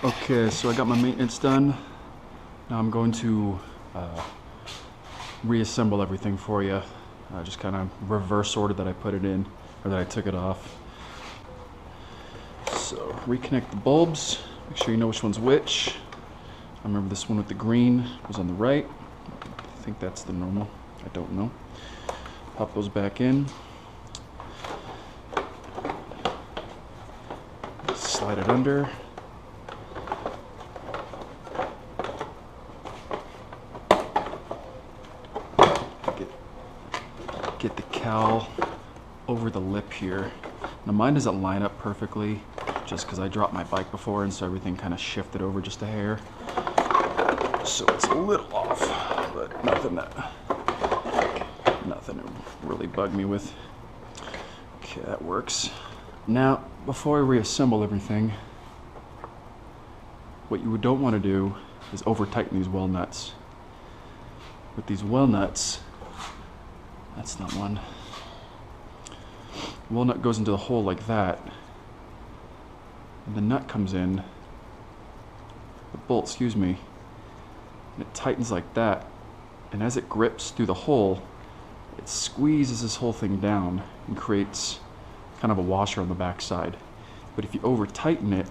Okay, so I got my maintenance done. Now I'm going to reassemble everything for you. Just kind of reverse order that I put it in, or that I took it off. So reconnect the bulbs, make sure you know which one's which. I remember this one with the green was on the right. I think that's the normal, I don't know. Pop those back in. Slide it under. Get the cowl over the lip here. Now mine doesn't line up perfectly just because I dropped my bike before, and so everything kind of shifted over just a hair. So it's a little off, but nothing to really bug me with. Okay, that works. Now, before I reassemble everything, what you don't want to do is over tighten these well nuts. With these well nuts, that's not one. Well nut goes into the hole like that, and the nut comes in, the bolt, excuse me, and it tightens like that, and as it grips through the hole, it squeezes this whole thing down and creates kind of a washer on the back side. But if you over tighten it,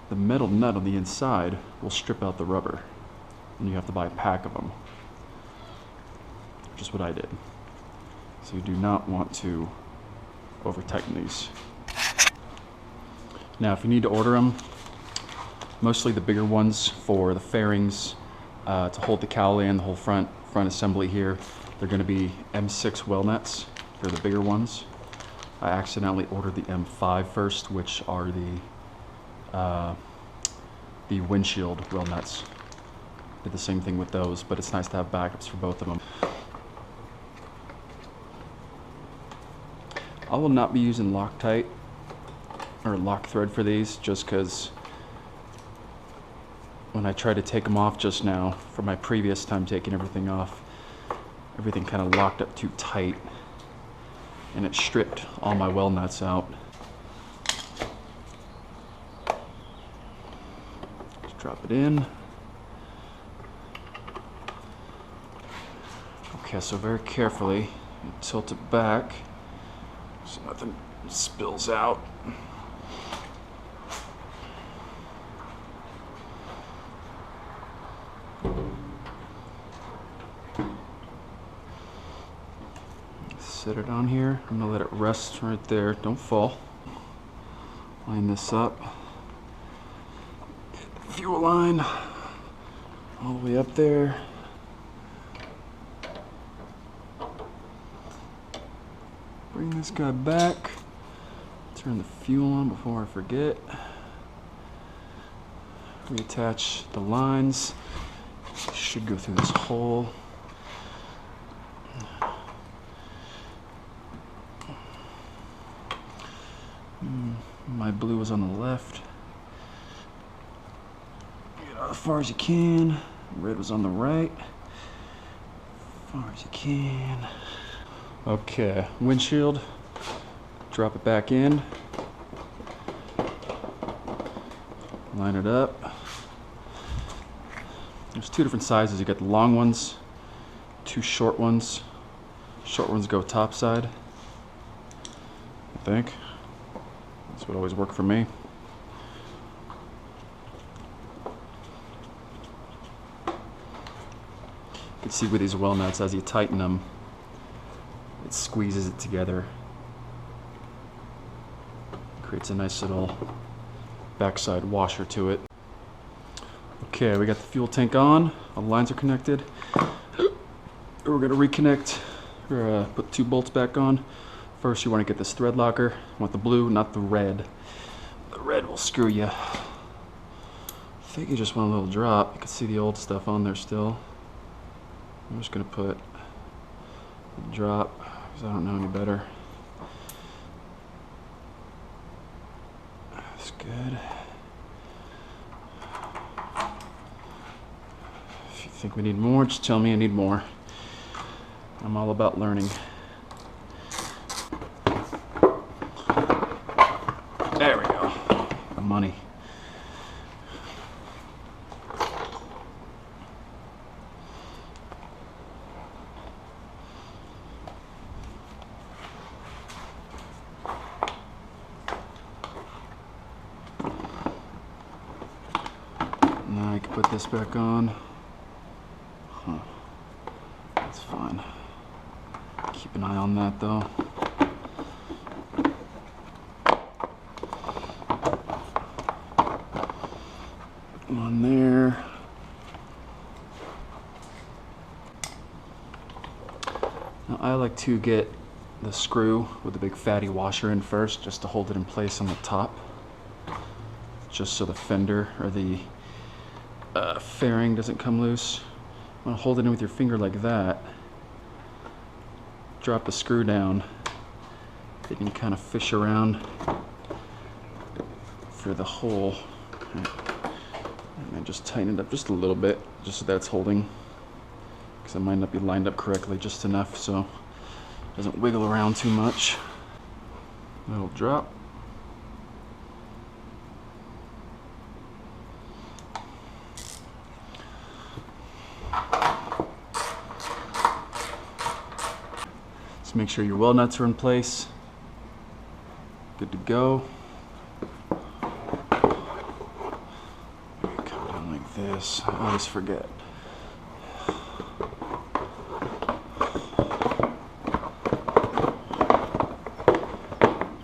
the metal nut on the inside will strip out the rubber, and you have to buy a pack of them, which is what I did. So you do not want to over tighten these. Now if you need to order them, mostly the bigger ones for the fairings to hold the cowl in, the whole front assembly here, they're going to be M6 well nuts. They're the bigger ones. I accidentally ordered the M5 first, which are the Windshield well nuts. Did the same thing with those, but it's nice to have backups for both of them. I will not be using Loctite or lock thread for these, just because when I tried to take them off just now, for my previous time taking everything off, everything kind of locked up too tight, and it stripped all my well nuts out. Just drop it in. Okay, so very carefully, you tilt it back so nothing spills out. Set it on here. I'm gonna let it rest right there. Don't fall. Line this up. Get the fuel line all the way up there. Bring this guy back. Turn the fuel on before I forget. Reattach the lines. Should go through this hole. My blue is on the left. Get out as far as you can. Red was on the right. As far as you can. Okay, windshield. Drop it back in. Line it up. There's two different sizes. You got the long ones, two short ones. Short ones go top side, I think. That's what always worked for me. You can see with these well nuts, as you tighten them, it squeezes it together. Creates a nice little backside washer to it. Okay, we got the fuel tank on. All the lines are connected. We're gonna reconnect, or put two bolts back on. First, you want to get this thread locker. You want the blue, not the red. The red will screw you. I think you just want a little drop. You can see the old stuff on there still. I'm just going to put a drop because I don't know any better. That's good. If you think we need more, just tell me I need more. I'm all about learning. There we go. The money. can put this back on. Huh. That's fine. Keep an eye on that though. On there. Now I like to get the screw with the big fatty washer in first, just to hold it in place on the top, just so the fender or the fairing doesn't come loose. You want to hold it in with your finger like that, drop the screw down, then you can kind of fish around for the hole, and then just tighten it up just a little bit, just so that's holding, because it might not be lined up correctly, just enough so it doesn't wiggle around too much. It'll drop. Just make sure your well nuts are in place. Good to go. Come down like this. I always forget.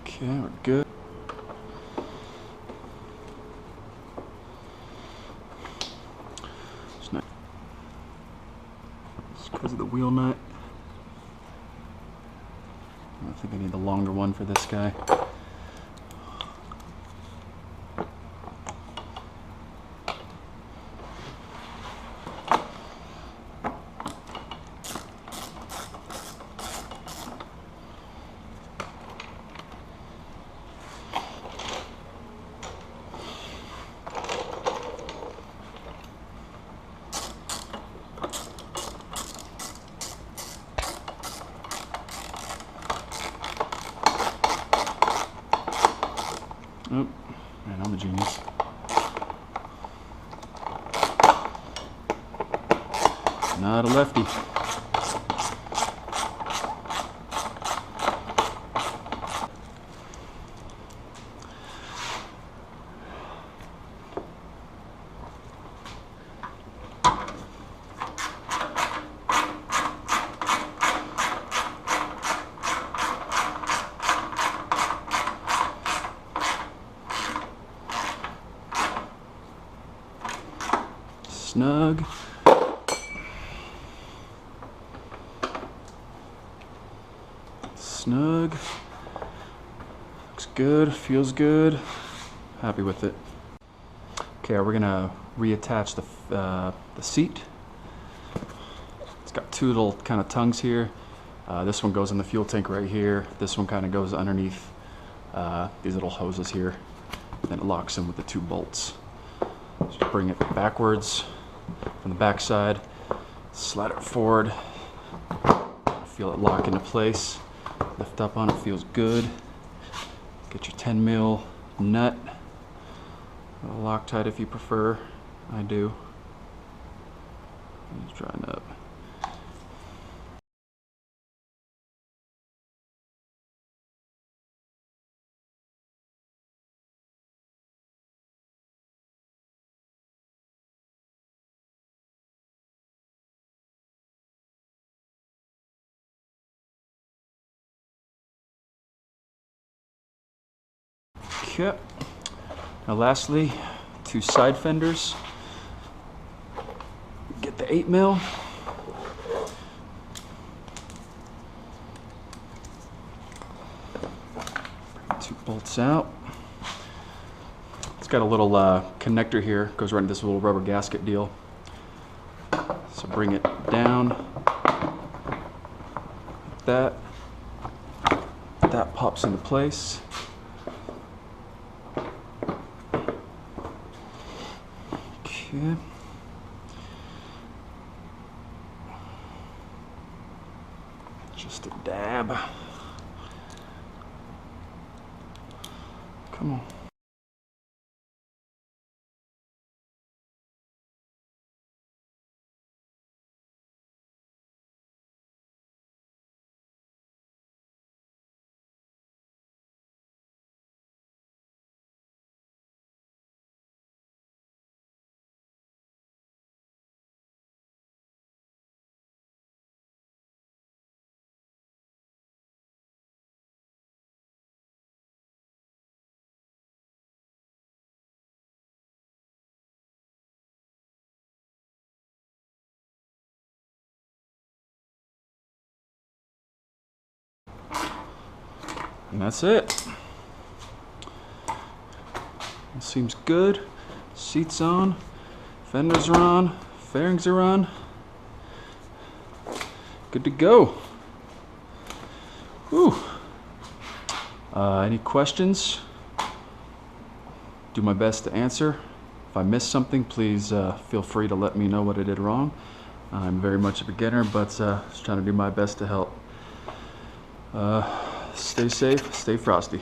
Okay, we're good. Just because of the wheel nut. I think I need the longer one for this guy. Oh, man, I'm a genius. Not a lefty. Snug. Snug. Looks good, feels good. Happy with it. Okay, we're gonna reattach the seat. It's got two little kind of tongues here. This one goes in the fuel tank right here. This one kind of goes underneath these little hoses here. Then it locks in with the two bolts. Just bring it backwards from the back side, slide it forward, feel it lock into place, lift up on it, feels good. Get your 10 mil nut, Loctite if you prefer, I do. It's drying up. Okay. Now lastly, two side fenders. Get the 8 mil. Bring two bolts out. It's got a little connector here, goes right into this little rubber gasket deal. So bring it down like that. That pops into place. Okay. Just a dab. Come on. And that's it. It seems good. Seats on, fenders are on, fairings are on. Good to go. Whew. Any questions? Do my best to answer. If I missed something, please feel free to let me know what I did wrong. I'm very much a beginner, but just trying to do my best to help. Stay safe, stay frosty.